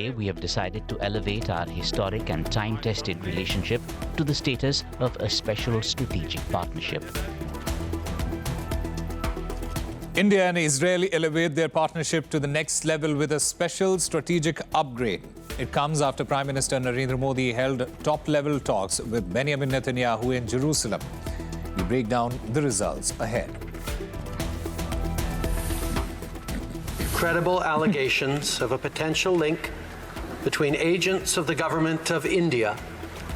Today, we have decided to elevate our historic and time-tested relationship to the status of a special strategic partnership. India and Israel elevate their partnership to the next level with a special strategic upgrade. It comes after Prime Minister Narendra Modi held top-level talks with Benjamin Netanyahu in Jerusalem. We break down the results ahead. Credible allegations of a potential link between agents of the government of India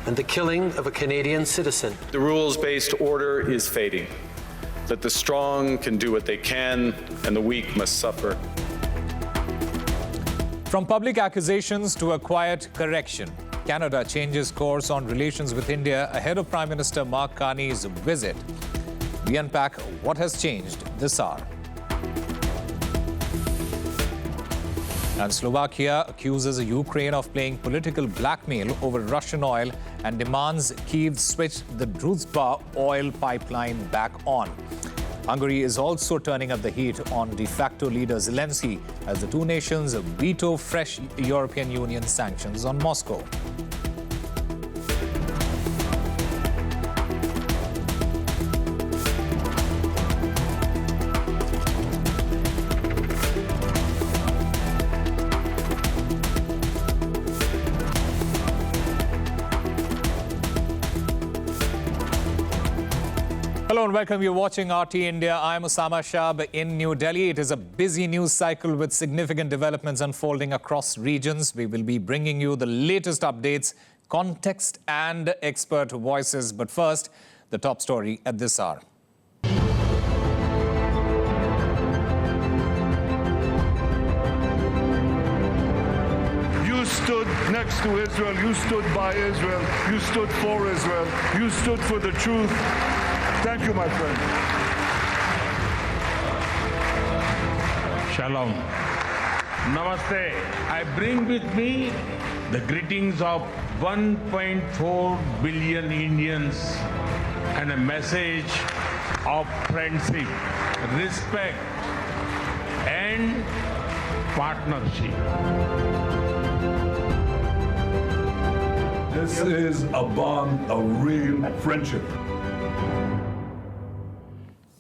and the killing of a Canadian citizen. The rules-based order is fading, that the strong can do what they can and the weak must suffer. From public accusations to a quiet correction, Canada changes course on relations with India ahead of Prime Minister Mark Carney's visit. We unpack what has changed this hour. And Slovakia accuses Ukraine of playing political blackmail over Russian oil and demands Kyiv switch the Druzhba oil pipeline back on. Hungary is also turning up the heat on de facto leader Zelensky as the two nations veto fresh European Union sanctions on Moscow. Hello and welcome. You're watching RT India. I'm Osama Shab in New Delhi. It is a busy news cycle with significant developments unfolding across regions. We will be bringing you the latest updates, context and expert voices. But first, the top story at this hour. You stood next to Israel. You stood by Israel. You stood for Israel. You stood for the truth. Thank you, my friend. Shalom. Namaste. I bring with me the greetings of 1.4 billion Indians and a message of friendship, respect, and partnership. This is a bond of real friendship.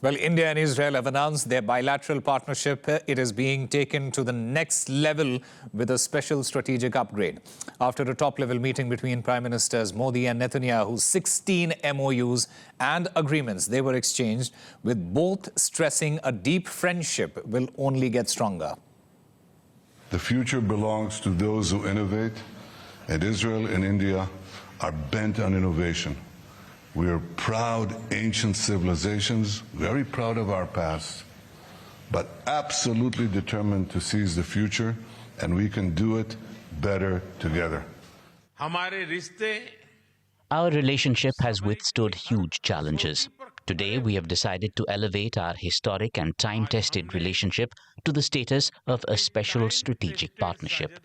Well, India and Israel have announced their bilateral partnership. It is being taken to the next level with a special strategic upgrade. After a top-level meeting between Prime Ministers Modi and Netanyahu, 16 MOUs and agreements they were exchanged, with both stressing a deep friendship will only get stronger. The future belongs to those who innovate, and Israel and India are bent on innovation. We are proud ancient civilizations, very proud of our past, but absolutely determined to seize the future, and we can do it better together. Our relationship has withstood huge challenges. Today, we have decided to elevate our historic and time-tested relationship to the status of a special strategic partnership.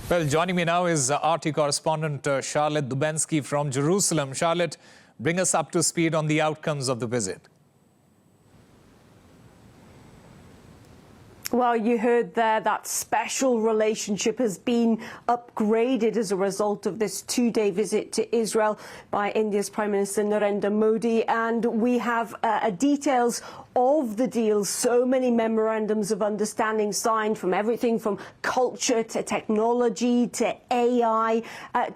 Well, joining me now is RT correspondent Charlotte Dubensky from Jerusalem. Charlotte, bring us up to speed on the outcomes of the visit. Well, you heard there that special relationship has been upgraded as a result of this two-day visit to Israel by India's Prime Minister Narendra Modi. And we have details of the deal. So many memorandums of understanding signed, from everything from culture to technology to AI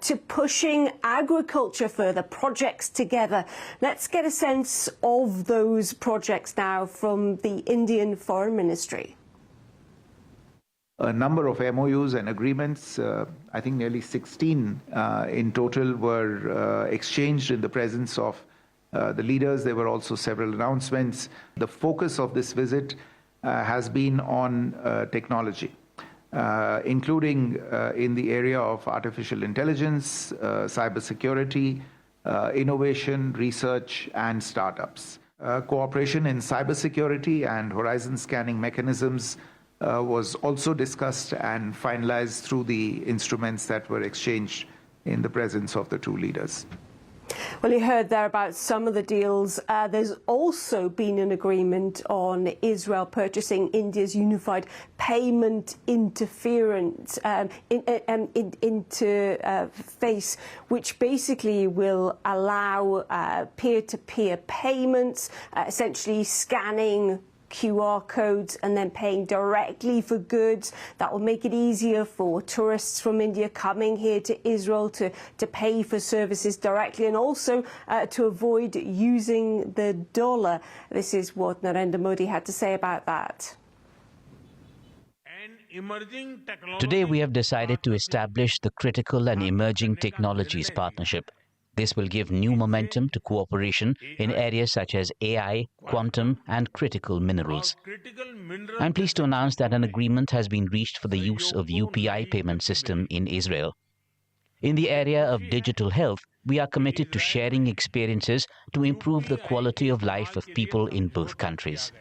to pushing agriculture further, projects together. Let's get a sense of those projects now from the Indian Foreign Ministry. A number of MOUs and agreements, I think nearly 16 in total, were exchanged in the presence of the leaders. There were also several announcements. The focus of this visit has been on technology, including in the area of artificial intelligence, cybersecurity, innovation, research, and startups. Cooperation in cybersecurity and horizon scanning mechanisms was also discussed and finalized through the instruments that were exchanged in the presence of the two leaders. Well, you heard there about some of the deals. There's also been an agreement on Israel purchasing India's unified payment interference interface, which basically will allow peer-to-peer payments, essentially scanning QR codes and then paying directly for goods. That will make it easier for tourists from India coming here to Israel to pay for services directly, and also to avoid using the dollar. This is what Narendra Modi had to say about that. Today we have decided to establish the Critical and Emerging Technologies Partnership. This will give new momentum to cooperation in areas such as AI, quantum and critical minerals. I'm pleased to announce that an agreement has been reached for the use of UPI payment system in Israel. In the area of digital health, we are committed to sharing experiences to improve the quality of life of people in both countries.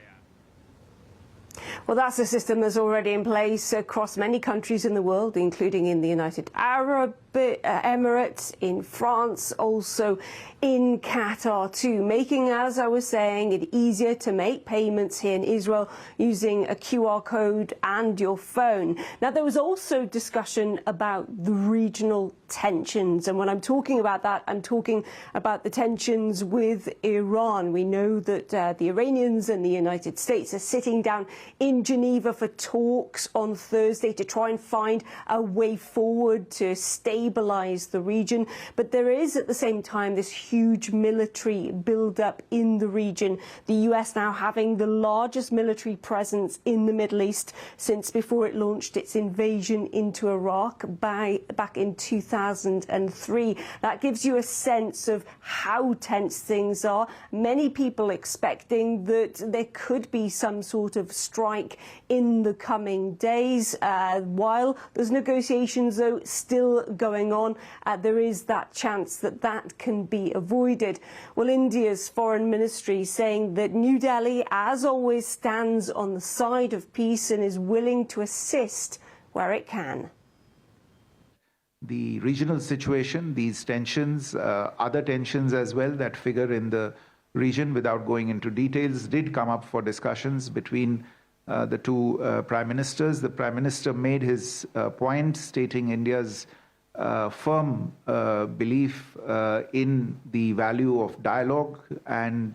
Well, that's a system that's already in place across many countries in the world, including in the United Arab Emirates, in France, also in Qatar too, making, as I was saying, it easier to make payments here in Israel using a QR code and your phone. Now, there was also discussion about the regional tensions, and when I'm talking about that, I'm talking about the tensions with Iran. We know that the Iranians and the United States are sitting down in Geneva for talks on Thursday to try and find a way forward to stabilize the region. But there is at the same time this huge military build-up in the region. The US now having the largest military presence in the Middle East since before it launched its invasion into Iraq back in 2003. That gives you a sense of how tense things are. Many people expecting that there could be some sort of strike in the coming days. While those negotiations, though, still going on, there is that chance that that can be avoided. Well, India's foreign ministry saying that New Delhi, as always, stands on the side of peace and is willing to assist where it can. The regional situation, these tensions, other tensions as well that figure in the region, without going into details, did come up for discussions between the two prime ministers. The prime minister made his point, stating India's firm belief in the value of dialogue and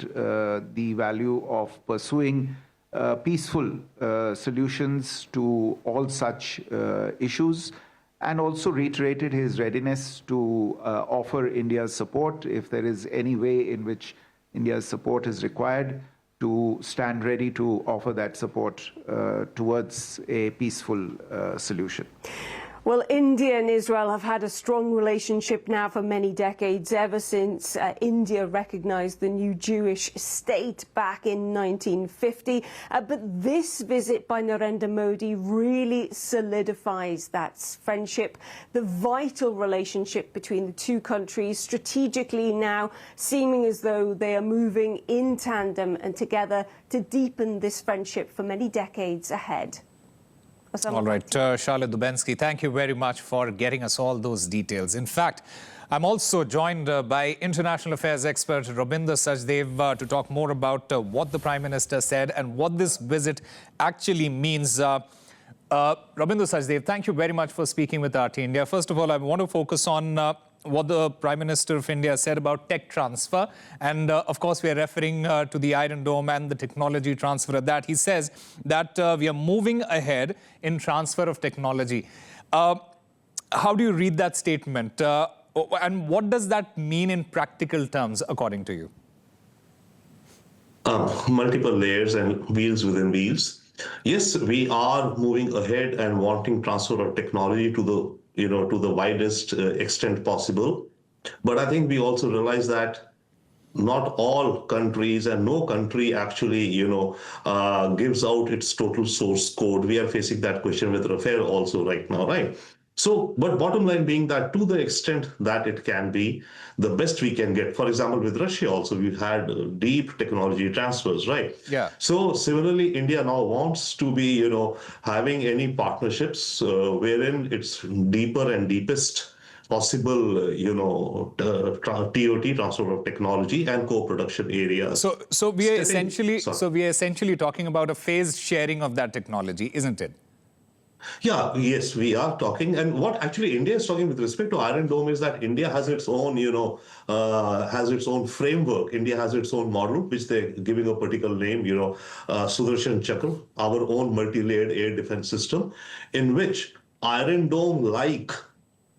the value of pursuing peaceful solutions to all such issues, and also reiterated his readiness to offer India's support if there is any way in which India's support is required, to stand ready to offer that support towards a peaceful solution. Well, India and Israel have had a strong relationship now for many decades, ever since India recognized the new Jewish state back in 1950. But this visit by Narendra Modi really solidifies that friendship, the vital relationship between the two countries, strategically now seeming as though they are moving in tandem and together to deepen this friendship for many decades ahead. All right, Charlotte Dubensky, thank you very much for getting us all those details. In fact, I'm also joined by international affairs expert Rabinder Sachdev to talk more about what the Prime Minister said and what this visit actually means. Rabinder Sachdev, thank you very much for speaking with RT India. First of all, I want to focus on what the Prime Minister of India said about tech transfer. And of course, we are referring to the Iron Dome and the technology transfer of that. He says that we are moving ahead in transfer of technology. How do you read that statement? And what does that mean in practical terms, according to you? Multiple layers and wheels within wheels. Yes, we are moving ahead and wanting transfer of technology to the to the widest extent possible. But I think we also realize that not all countries and no country actually, gives out its total source code. We are facing that question with Rafael also right now, right? So, but bottom line being that to the extent that it can be, the best we can get. For example, with Russia also, we've had deep technology transfers, right? Yeah. So similarly, India now wants to be, having any partnerships wherein it's deeper and deepest possible, TOT, transfer of technology, and co-production areas. So we are essentially talking about a phased sharing of that technology, isn't it? Yeah, yes, we are talking. And what actually India is talking with respect to Iron Dome is that India has its own, has its own framework. India has its own model, which they're giving a particular name, Sudarshan Chakra, our own multi-layered air defense system, in which Iron Dome-like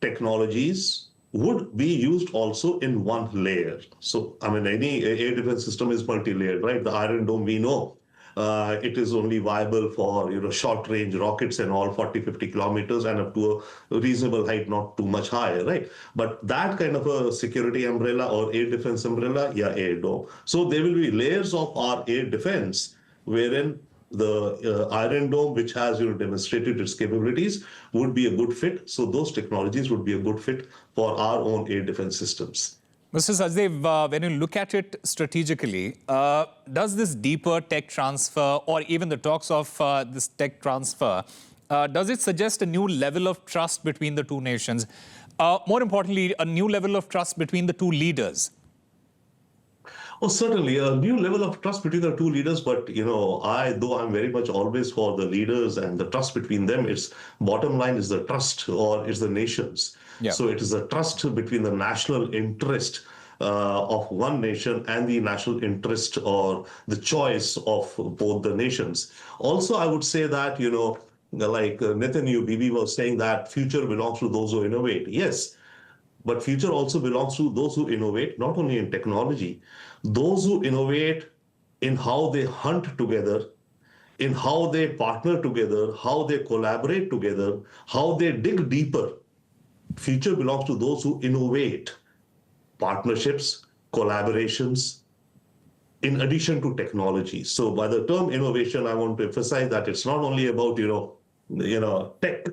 technologies would be used also in one layer. So, I mean, any air defense system is multi-layered, right? The Iron Dome, we know, it is only viable for short-range rockets and all 40, 50 kilometers and up to a reasonable height, not too much higher, right? But that kind of a security umbrella or air defense umbrella, yeah, Air Dome. So there will be layers of our air defense wherein the Iron Dome, which has demonstrated its capabilities, would be a good fit. So those technologies would be a good fit for our own air defense systems. Mr. Sachdev, when you look at it strategically, does this deeper tech transfer or even the talks of this tech transfer, does it suggest a new level of trust between the two nations? More importantly, a new level of trust between the two leaders? Oh, certainly a new level of trust between the two leaders. But, though I'm very much always for the leaders and the trust between them, its bottom line is the trust or it's the nations. Yeah. So it is a trust between the national interest of one nation and the national interest or the choice of both the nations. Also, I would say that, like Netanyahu Bibi was saying that future belongs to those who innovate. Yes, but future also belongs to those who innovate, not only in technology, those who innovate in how they hunt together, in how they partner together, how they collaborate together, how they dig deeper. Future belongs to those who innovate partnerships, collaborations, in addition to technology. So by the term innovation, I want to emphasize that it's not only about, tech,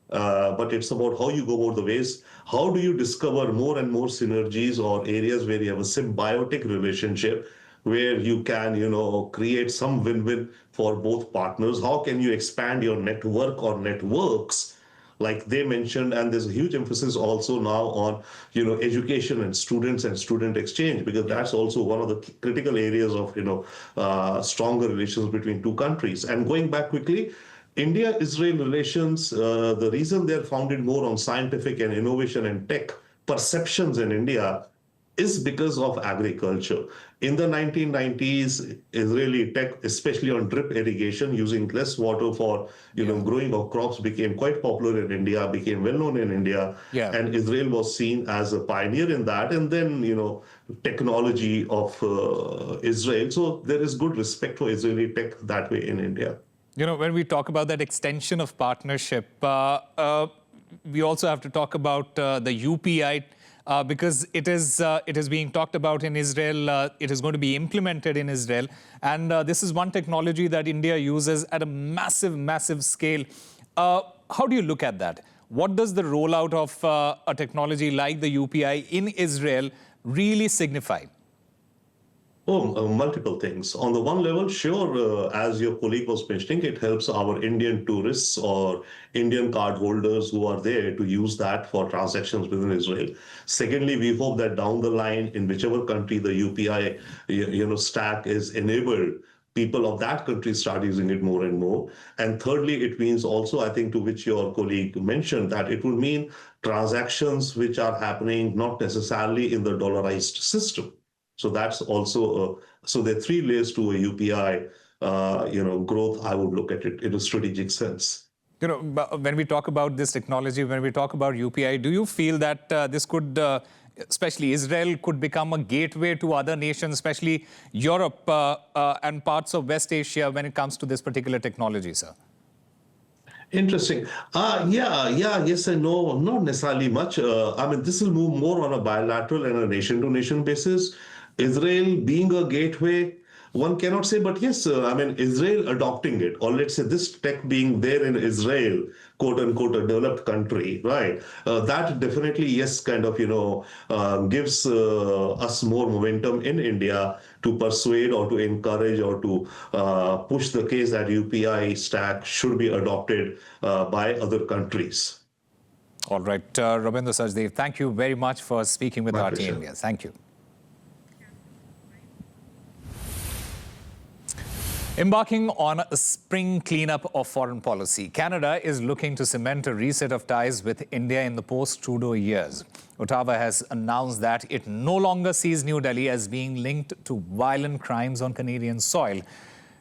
but it's about how you go about the ways. How do you discover more and more synergies or areas where you have a symbiotic relationship, where you can, create some win-win for both partners? How can you expand your network or networks, like they mentioned? And there's a huge emphasis also now on, education and student exchange, because that's also one of the critical areas of, stronger relations between two countries. And going back quickly, India-Israel relations, the reason they're founded more on scientific and innovation and tech perceptions in India is because of agriculture. In the 1990s, Israeli tech, especially on drip irrigation, using less water for growing of crops, became quite popular in India, became well known in India, and Israel was seen as a pioneer in that. And then, technology of Israel. So there is good respect for Israeli tech that way in India. When we talk about that extension of partnership, we also have to talk about the UPI. Because it is being talked about in Israel, it is going to be implemented in Israel. And this is one technology that India uses at a massive, massive scale. How do you look at that? What does the rollout of a technology like the UPI in Israel really signify? Oh, multiple things. On the one level, sure, as your colleague was mentioning, it helps our Indian tourists or Indian card holders who are there to use that for transactions within Israel. Secondly, we hope that down the line, in whichever country the UPI stack is enabled, people of that country start using it more and more. And thirdly, it means also, I think, to which your colleague mentioned, that it would mean transactions which are happening not necessarily in the dollarized system. So that's also, so there are three layers to a UPI, growth. I would look at it in a strategic sense. When we talk about this technology, when we talk about UPI, do you feel that this could, especially Israel, could become a gateway to other nations, especially Europe and parts of West Asia when it comes to this particular technology, sir? Interesting. Yes and no, not necessarily much. This will move more on a bilateral and a nation-to-nation basis. Israel being a gateway, one cannot say, but yes, Israel adopting it, or let's say this tech being there in Israel, quote unquote, a developed country, right? That definitely, yes, kind of, gives us more momentum in India to persuade or to encourage or to push the case that UPI stack should be adopted by other countries. All right, Rabindra Sachdev, thank you very much for speaking with RT pleasure. India. Thank you. Embarking on a spring cleanup of foreign policy, Canada is looking to cement a reset of ties with India in the post-Trudeau years. Ottawa has announced that it no longer sees New Delhi as being linked to violent crimes on Canadian soil,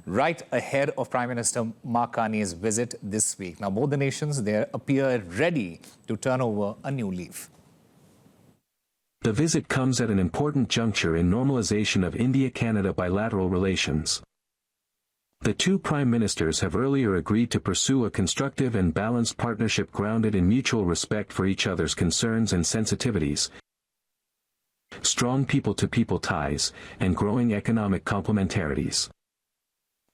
right ahead of Prime Minister Mark Carney's visit this week. Now, both the nations there appear ready to turn over a new leaf. The visit comes at an important juncture in normalization of India-Canada bilateral relations. The two prime ministers have earlier agreed to pursue a constructive and balanced partnership grounded in mutual respect for each other's concerns and sensitivities, strong people-to-people ties, and growing economic complementarities.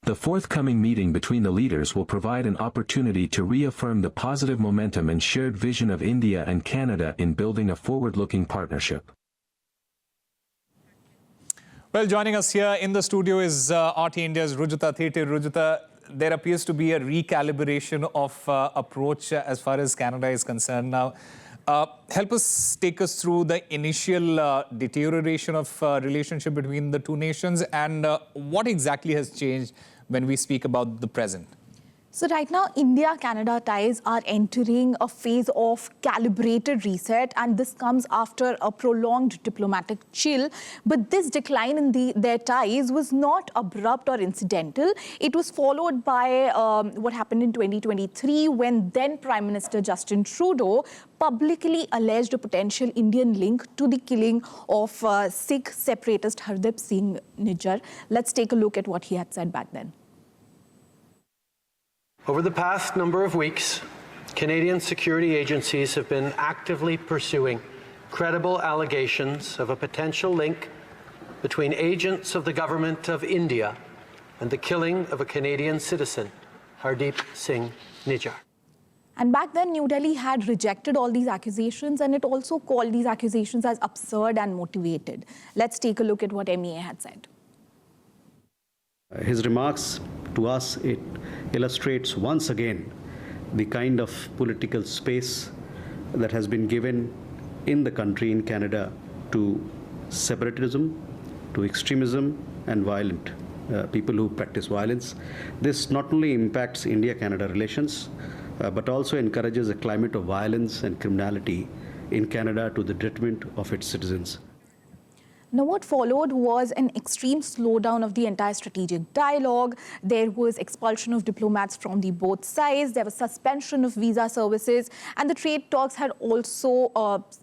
The forthcoming meeting between the leaders will provide an opportunity to reaffirm the positive momentum and shared vision of India and Canada in building a forward-looking partnership. Well, joining us here in the studio is RT India's Rujita Thete. Rujita, there appears to be a recalibration of approach as far as Canada is concerned now. Help us take us through the initial deterioration of relationship between the two nations and what exactly has changed when we speak about the present. So right now, India-Canada ties are entering a phase of calibrated reset, and this comes after a prolonged diplomatic chill. But this decline in their ties was not abrupt or incidental. It was followed by what happened in 2023 when then Prime Minister Justin Trudeau publicly alleged a potential Indian link to the killing of Sikh separatist Hardeep Singh Nijjar. Let's take a look at what he had said back then. Over the past number of weeks, Canadian security agencies have been actively pursuing credible allegations of a potential link between agents of the government of India and the killing of a Canadian citizen, Hardeep Singh Nijjar. And back then, New Delhi had rejected all these accusations, and it also called these accusations as absurd and motivated. Let's take a look at what MEA had said. His remarks to us, it illustrates once again the kind of political space that has been given in the country, in Canada, to separatism, to extremism and violent people who practice violence. This not only impacts India-Canada relations, but also encourages a climate of violence and criminality in Canada to the detriment of its citizens. Now, what followed was an extreme slowdown of the entire strategic dialogue. There was expulsion of diplomats from the both sides. There was suspension of visa services, and the trade talks had also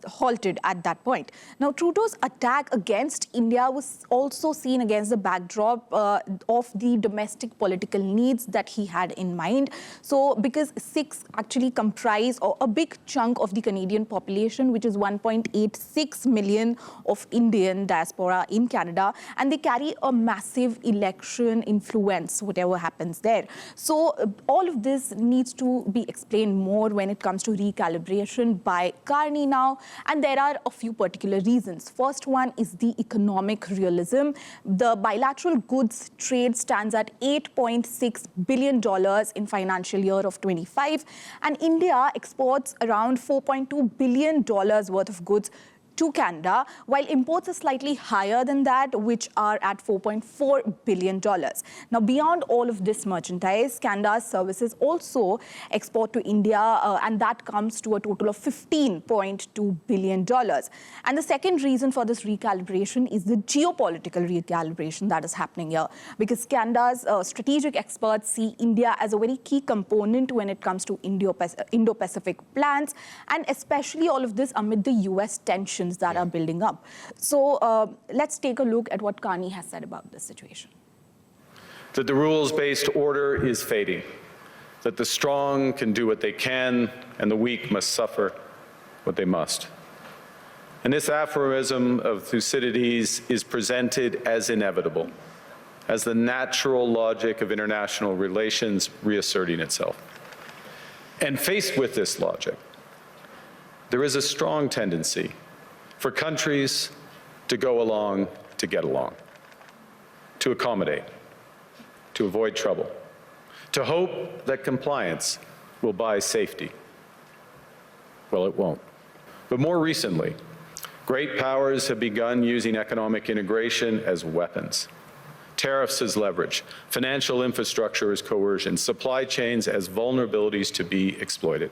halted at that point. Now, Trudeau's attack against India was also seen against the backdrop of the domestic political needs that he had in mind. So, because Sikhs actually comprise a big chunk of the Canadian population, which is 1.86 million of Indian diaspora in Canada, and they carry a massive election influence, whatever happens there. So all of this needs to be explained more when it comes to recalibration by Carney now, and there are a few particular reasons. First one is the economic realism. The bilateral goods trade stands at $8.6 billion in financial year of 25, and India exports around $4.2 billion worth of goods to Canada, while imports are slightly higher than that, which are at $4.4 billion. Now, beyond all of this merchandise, Canada's services also export to India, and that comes to a total of $15.2 billion. And the second reason for this recalibration is the geopolitical recalibration that is happening here, because Canada's strategic experts see India as a very key component when it comes to Indo-Pacific plans, and especially all of this amid the US tensions that are building up. So let's take a look at what Carney has said about this situation. That the rules-based order is fading, that the strong can do what they can and the weak must suffer what they must. And this aphorism of Thucydides is presented as inevitable, as the natural logic of international relations reasserting itself. And faced with this logic, there is a strong tendency for countries to go along to get along, to accommodate, to avoid trouble, to hope that compliance will buy safety. Well, it won't. But more recently, great powers have begun using economic integration as weapons. Tariffs as leverage, financial infrastructure as coercion, supply chains as vulnerabilities to be exploited.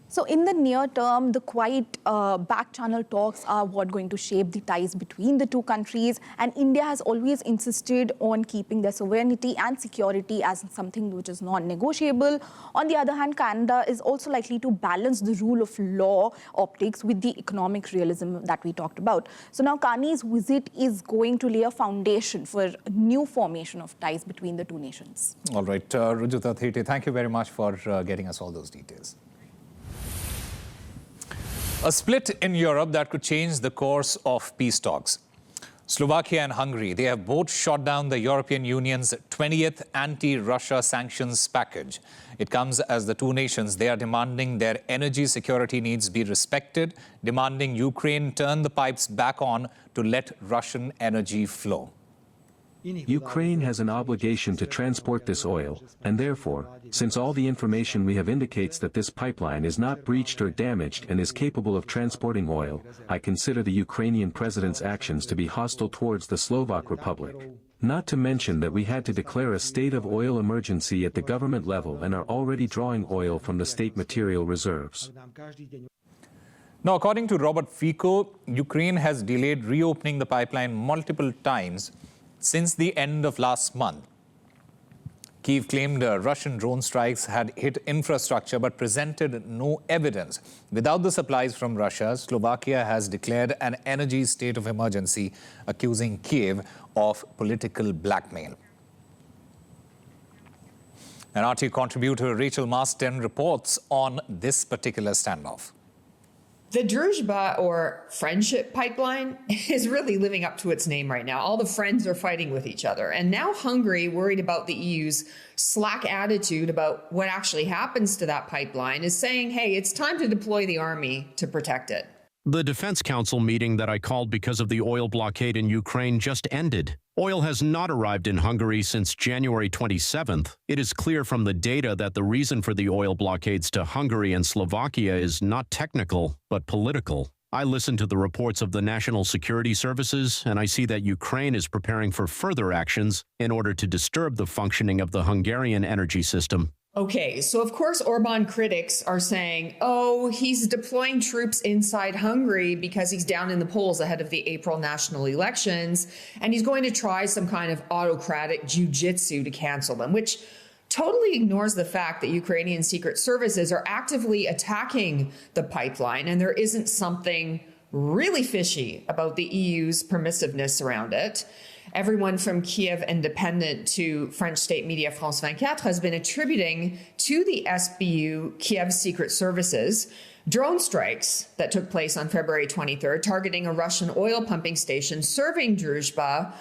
So in the near term, the quiet back-channel talks are what going to shape the ties between the two countries. And India has always insisted on keeping their sovereignty and security as something which is non-negotiable. On the other hand, Canada is also likely to balance the rule of law optics with the economic realism that we talked about. So now Carney's visit is going to lay a foundation for a new formation of ties between the two nations. All right, Rujuta Thete, thank you very much for getting us all those details. A split in Europe that could change the course of peace talks. Slovakia and Hungary, they have both shot down the European Union's 20th anti-Russia sanctions package. It comes as the two nations, they are demanding their energy security needs be respected, demanding Ukraine turn the pipes back on to let Russian energy flow. Ukraine has an obligation to transport this oil, and therefore, since all the information we have indicates that this pipeline is not breached or damaged and is capable of transporting oil, I consider the Ukrainian president's actions to be hostile towards the Slovak Republic. Not to mention that we had to declare a state of oil emergency at the government level and are already drawing oil from the state material reserves. Now, according to Robert Fico, Ukraine has delayed reopening the pipeline multiple times since the end of last month. Kyiv claimed Russian drone strikes had hit infrastructure but presented no evidence. Without the supplies from Russia, Slovakia has declared an energy state of emergency, accusing Kyiv of political blackmail. And RT contributor Rachel Marsden reports on this particular standoff. The Druzhba, or friendship pipeline, is really living up to its name right now. All the friends are fighting with each other. And now Hungary, worried about the EU's slack attitude about what actually happens to that pipeline, is saying, hey, it's time to deploy the army to protect it. The Defense Council meeting that I called because of the oil blockade in Ukraine just ended. Oil has not arrived in Hungary since January 27th. It is clear from the data that the reason for the oil blockades to Hungary and Slovakia is not technical, but political. I listened to the reports of the National Security Services, and I see that Ukraine is preparing for further actions in order to disturb the functioning of the Hungarian energy system. Okay, so of course Orban critics are saying, oh, he's deploying troops inside Hungary because he's down in the polls ahead of the April national elections, and he's going to try some kind of autocratic jujitsu to cancel them, which totally ignores the fact that Ukrainian secret services are actively attacking the pipeline, and there isn't something really fishy about the EU's permissiveness around it. Everyone from Kiev Independent to French state media France 24 has been attributing to the SBU Kiev Secret Services drone strikes that took place on February 23rd, targeting a Russian oil pumping station serving Druzhba,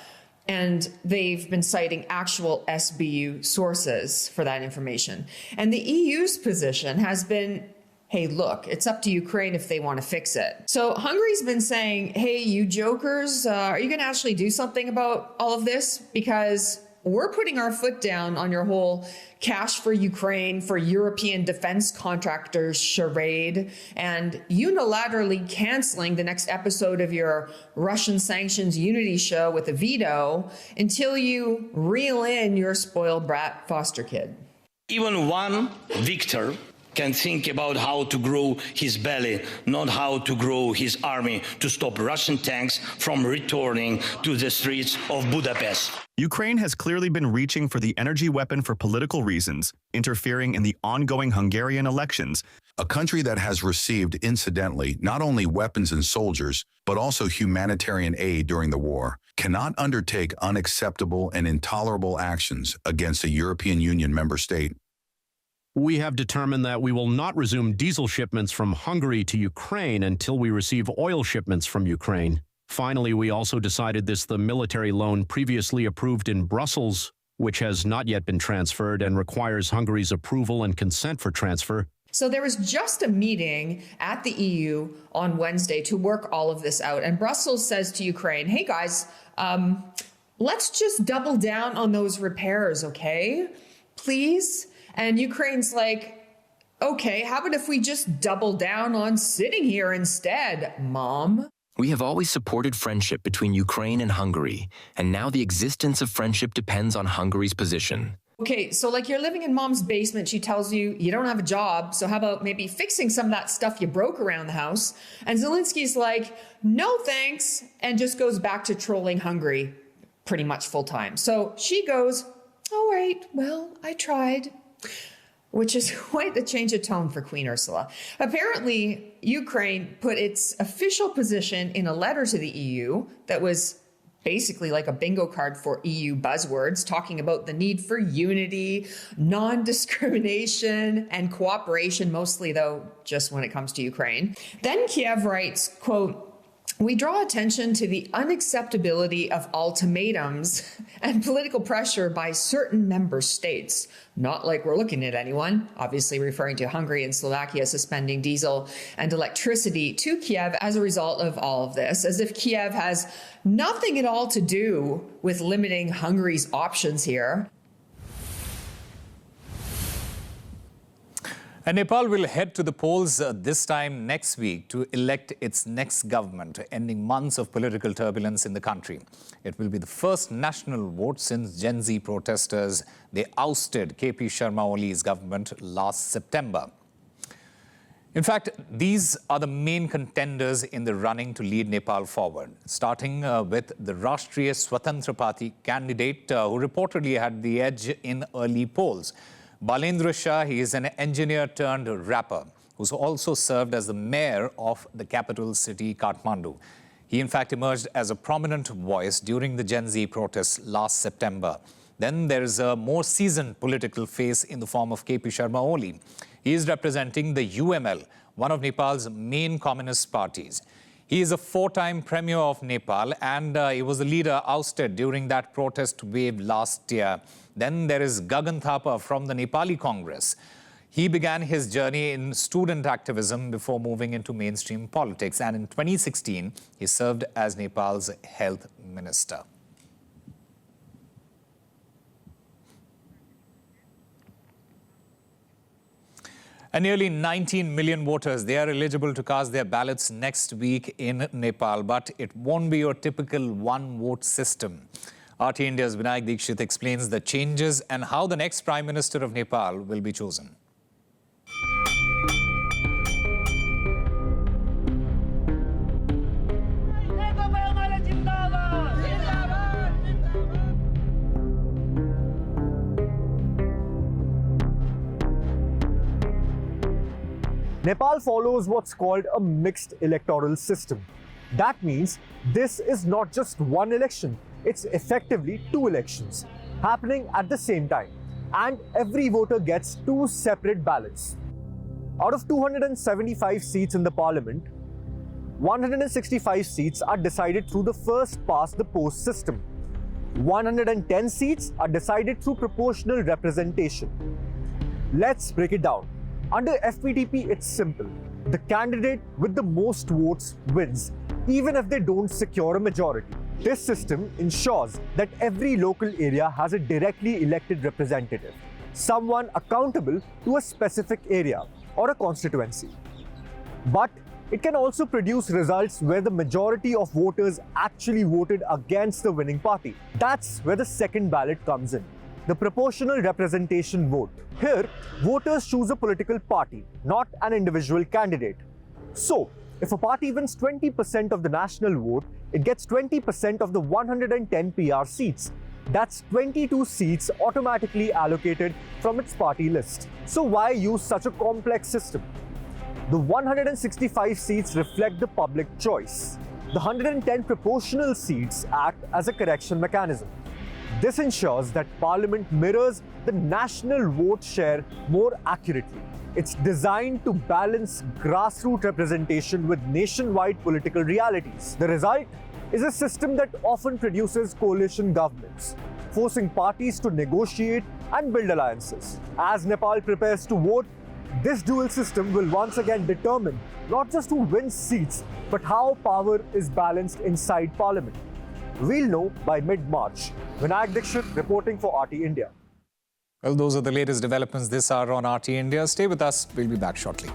and they've been citing actual SBU sources for that information. And the EU's position has been, hey, look, it's up to Ukraine if they want to fix it. So Hungary's been saying, hey, you jokers, are you going to actually do something about all of this? Because we're putting our foot down on your whole cash for Ukraine, for European defense contractors charade, and unilaterally canceling the next episode of your Russian sanctions unity show with a veto until you reel in your spoiled brat foster kid. Even one victor can think about how to grow his belly, not how to grow his army to stop Russian tanks from returning to the streets of Budapest. Ukraine has clearly been reaching for the energy weapon for political reasons, interfering in the ongoing Hungarian elections. A country that has received, incidentally, not only weapons and soldiers, but also humanitarian aid during the war, cannot undertake unacceptable and intolerable actions against a European Union member state. We have determined that we will not resume diesel shipments from Hungary to Ukraine until we receive oil shipments from Ukraine. Finally, we also decided the military loan previously approved in Brussels, which has not yet been transferred and requires Hungary's approval and consent for transfer. So there was just a meeting at the EU on Wednesday to work all of this out. And Brussels says to Ukraine, hey guys, let's just double down on those repairs, okay? Please? And Ukraine's like, Okay, how about if we just double down on sitting here instead, Mom? We have always supported friendship between Ukraine and Hungary, and now the existence of friendship depends on Hungary's position. Okay, so like you're living in Mom's basement, she tells you you don't have a job, so how about maybe fixing some of that stuff you broke around the house? And Zelensky's like, no thanks, and just goes back to trolling Hungary pretty much full time. So she goes, all right, well, I tried. Which is quite the change of tone for Queen Ursula. Apparently, Ukraine put its official position in a letter to the EU that was basically like a bingo card for EU buzzwords, talking about the need for unity, non-discrimination, and cooperation, mostly though just when it comes to Ukraine. Then Kiev writes, quote, we draw attention to the unacceptability of ultimatums and political pressure by certain member states. Not like we're looking at anyone, obviously referring to Hungary and Slovakia suspending diesel and electricity to Kiev as a result of all of this, as if Kiev has nothing at all to do with limiting Hungary's options here. And Nepal will head to the polls this time next week to elect its next government, ending months of political turbulence in the country. It will be the first national vote since Gen Z protesters, they ousted KP Sharma Oli's government last September. In fact, these are the main contenders in the running to lead Nepal forward, starting with the Rashtriya Swatantra Party candidate who reportedly had the edge in early polls. Balendra Shah, he is an engineer turned rapper who's also served as the mayor of the capital city, Kathmandu. He in fact emerged as a prominent voice during the Gen Z protests last September. Then there is a more seasoned political face in the form of KP Sharma Oli. He is representing the UML, one of Nepal's main communist parties. He is a four-time premier of Nepal and he was the leader ousted during that protest wave last year. Then there is Gagan Thapa from the Nepali Congress. He began his journey in student activism before moving into mainstream politics. And in 2016, he served as Nepal's health minister. And nearly 19 million voters, they are eligible to cast their ballots next week in Nepal, but it won't be your typical one-vote system. RT India's Vinayak Dikshit explains the changes and how the next Prime Minister of Nepal will be chosen. Nepal follows what's called a mixed electoral system. That means this is not just one election, it's effectively two elections happening at the same time. And every voter gets two separate ballots. Out of 275 seats in the parliament, 165 seats are decided through the first-past-the-post system. 110 seats are decided through proportional representation. Let's break it down. Under FPTP, it's simple. The candidate with the most votes wins, even if they don't secure a majority. This system ensures that every local area has a directly elected representative, someone accountable to a specific area or a constituency. But it can also produce results where the majority of voters actually voted against the winning party. That's where the second ballot comes in. The proportional representation vote. Here, voters choose a political party, not an individual candidate. So, if a party wins 20% of the national vote, it gets 20% of the 110 PR seats. That's 22 seats automatically allocated from its party list. So why use such a complex system? The 165 seats reflect the public choice. The 110 proportional seats act as a correction mechanism. This ensures that Parliament mirrors the national vote share more accurately. It's designed to balance grassroots representation with nationwide political realities. The result is a system that often produces coalition governments, forcing parties to negotiate and build alliances. As Nepal prepares to vote, this dual system will once again determine not just who wins seats, but how power is balanced inside Parliament. We'll know by mid-March. Vinayak Dikshit reporting for RT India. Well, those are the latest developments this hour on RT India. Stay with us. We'll be back shortly.